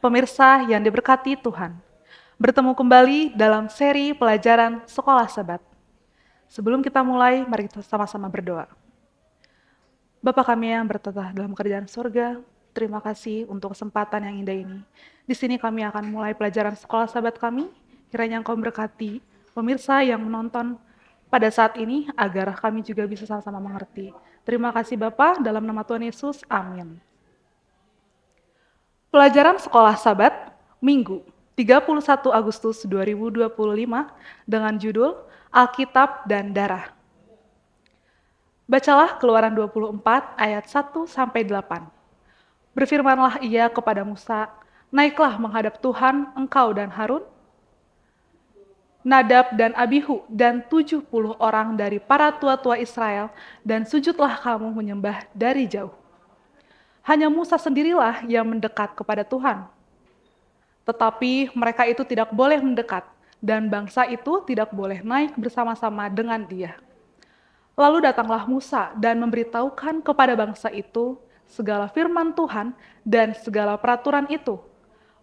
Pemirsa yang diberkati Tuhan, bertemu kembali dalam seri pelajaran Sekolah Sabat. Sebelum kita mulai, mari kita sama-sama berdoa. Bapa kami yang bertata dalam kerajaan surga, terima kasih untuk kesempatan yang indah ini. Di sini kami akan mulai pelajaran Sekolah Sabat kami, kiranya Engkau berkati pemirsa yang menonton pada saat ini, agar kami juga bisa sama-sama mengerti. Terima kasih Bapa, dalam nama Tuhan Yesus, amin. Pelajaran Sekolah Sabat, Minggu, 31 Agustus 2025, dengan judul Alkitab dan Darah. Bacalah Keluaran 24 ayat 1-8. Berfirmanlah ia kepada Musa, naiklah menghadap Tuhan engkau dan Harun, Nadab dan Abihu dan 70 orang dari para tua-tua Israel, dan sujudlah kamu menyembah dari jauh. Hanya Musa sendirilah yang mendekat kepada Tuhan. Tetapi mereka itu tidak boleh mendekat, dan bangsa itu tidak boleh naik bersama-sama dengan dia. Lalu datanglah Musa dan memberitahukan kepada bangsa itu segala firman Tuhan dan segala peraturan itu.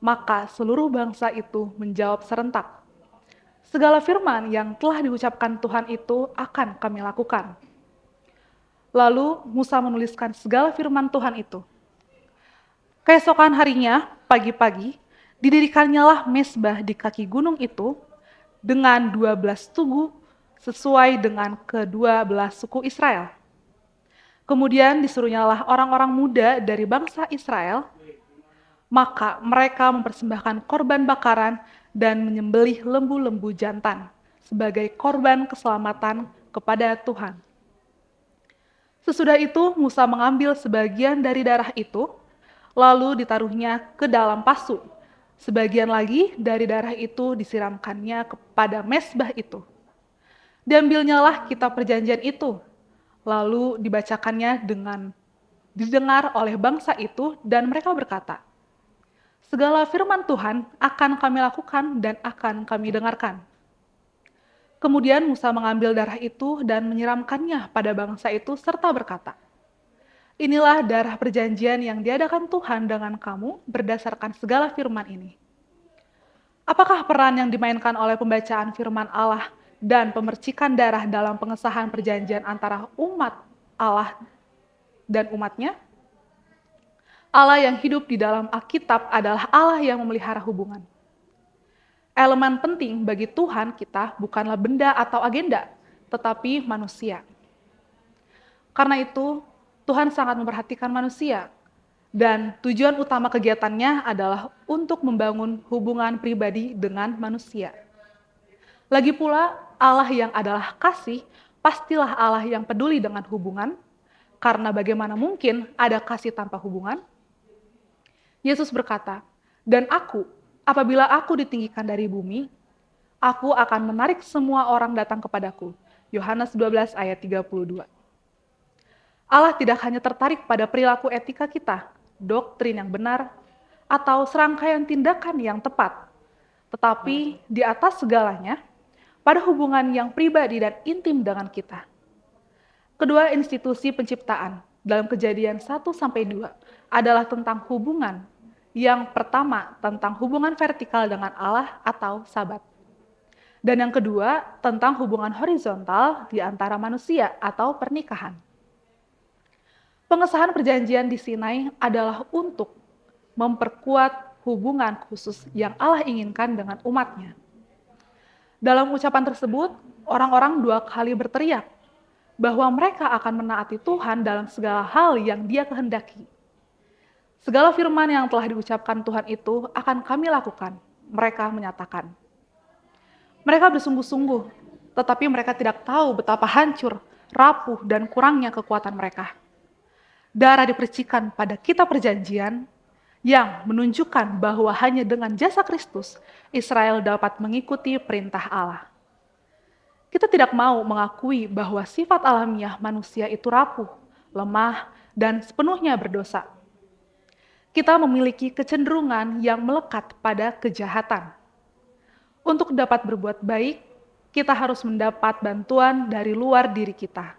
Maka seluruh bangsa itu menjawab serentak, segala firman yang telah diucapkan Tuhan itu akan kami lakukan. Lalu Musa menuliskan segala firman Tuhan itu. Keesokan harinya, pagi-pagi, didirikannya lah mezbah di kaki gunung itu dengan 12 tugu sesuai dengan ke-12 suku Israel. Kemudian disuruhnyalah orang-orang muda dari bangsa Israel, maka mereka mempersembahkan korban bakaran dan menyembelih lembu-lembu jantan sebagai korban keselamatan kepada Tuhan. Sesudah itu Musa mengambil sebagian dari darah itu, lalu ditaruhnya ke dalam pasu. Sebagian lagi dari darah itu disiramkannya kepada mezbah itu. Diambilnyalah kitab perjanjian itu, lalu dibacakannya dengan didengar oleh bangsa itu, dan mereka berkata, segala firman Tuhan akan kami lakukan dan akan kami dengarkan. Kemudian Musa mengambil darah itu dan menyiramkannya pada bangsa itu serta berkata, inilah darah perjanjian yang diadakan Tuhan dengan kamu berdasarkan segala firman ini. Apakah peran yang dimainkan oleh pembacaan firman Allah dan pemercikan darah dalam pengesahan perjanjian antara umat Allah dan umatnya? Allah yang hidup di dalam Alkitab adalah Allah yang memelihara hubungan. Elemen penting bagi Tuhan kita bukanlah benda atau agenda, tetapi manusia. Karena itu, Tuhan sangat memperhatikan manusia, dan tujuan utama kegiatannya adalah untuk membangun hubungan pribadi dengan manusia. Lagi pula, Allah yang adalah kasih, pastilah Allah yang peduli dengan hubungan, karena bagaimana mungkin ada kasih tanpa hubungan? Yesus berkata, dan apabila aku ditinggikan dari bumi, aku akan menarik semua orang datang kepadaku. Yohanes 12 ayat 32. Allah tidak hanya tertarik pada perilaku etika kita, doktrin yang benar, atau serangkaian tindakan yang tepat, tetapi di atas segalanya, pada hubungan yang pribadi dan intim dengan kita. Kedua institusi penciptaan dalam Kejadian 1-2 adalah tentang hubungan. Yang pertama tentang hubungan vertikal dengan Allah atau sabat. Dan yang kedua tentang hubungan horizontal di antara manusia atau pernikahan. Pengesahan perjanjian di Sinai adalah untuk memperkuat hubungan khusus yang Allah inginkan dengan umatnya. Dalam ucapan tersebut, orang-orang 2 kali berteriak bahwa mereka akan menaati Tuhan dalam segala hal yang Dia kehendaki. Segala firman yang telah diucapkan Tuhan itu akan kami lakukan, mereka menyatakan. Mereka bersungguh-sungguh, tetapi mereka tidak tahu betapa hancur, rapuh, dan kurangnya kekuatan mereka. Darah dipercikan pada kitab perjanjian yang menunjukkan bahwa hanya dengan jasa Kristus, Israel dapat mengikuti perintah Allah. Kita tidak mau mengakui bahwa sifat alamiah manusia itu rapuh, lemah, dan sepenuhnya berdosa. Kita memiliki kecenderungan yang melekat pada kejahatan. Untuk dapat berbuat baik, kita harus mendapat bantuan dari luar diri kita.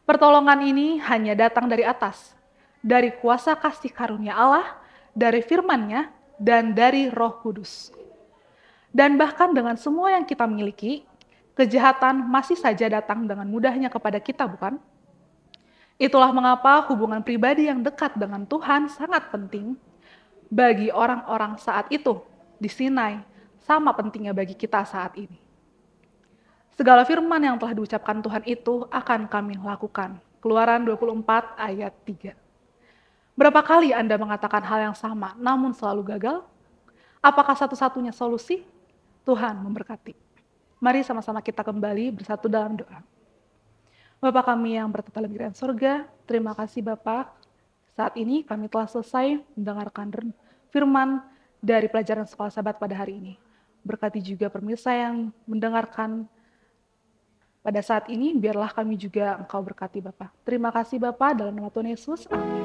Pertolongan ini hanya datang dari atas, dari kuasa kasih karunia Allah, dari firman-Nya, dan dari Roh Kudus. Dan bahkan dengan semua yang kita miliki, kejahatan masih saja datang dengan mudahnya kepada kita, bukan? Itulah mengapa hubungan pribadi yang dekat dengan Tuhan sangat penting bagi orang-orang saat itu di Sinai, sama pentingnya bagi kita saat ini. Segala firman yang telah diucapkan Tuhan itu akan kami lakukan. Keluaran 24 ayat 3. Berapa kali Anda mengatakan hal yang sama namun selalu gagal? Apakah satu-satunya solusi? Tuhan memberkati. Mari sama-sama kita kembali bersatu dalam doa. Bapa kami yang bertata di dalam surga, terima kasih Bapa. Saat ini kami telah selesai mendengarkan firman dari pelajaran Sekolah Sabat pada hari ini. Berkati juga pemirsa yang mendengarkan pada saat ini, biarlah kami juga Engkau berkati Bapa. Terima kasih Bapa, dalam nama Tuhan Yesus. Amin.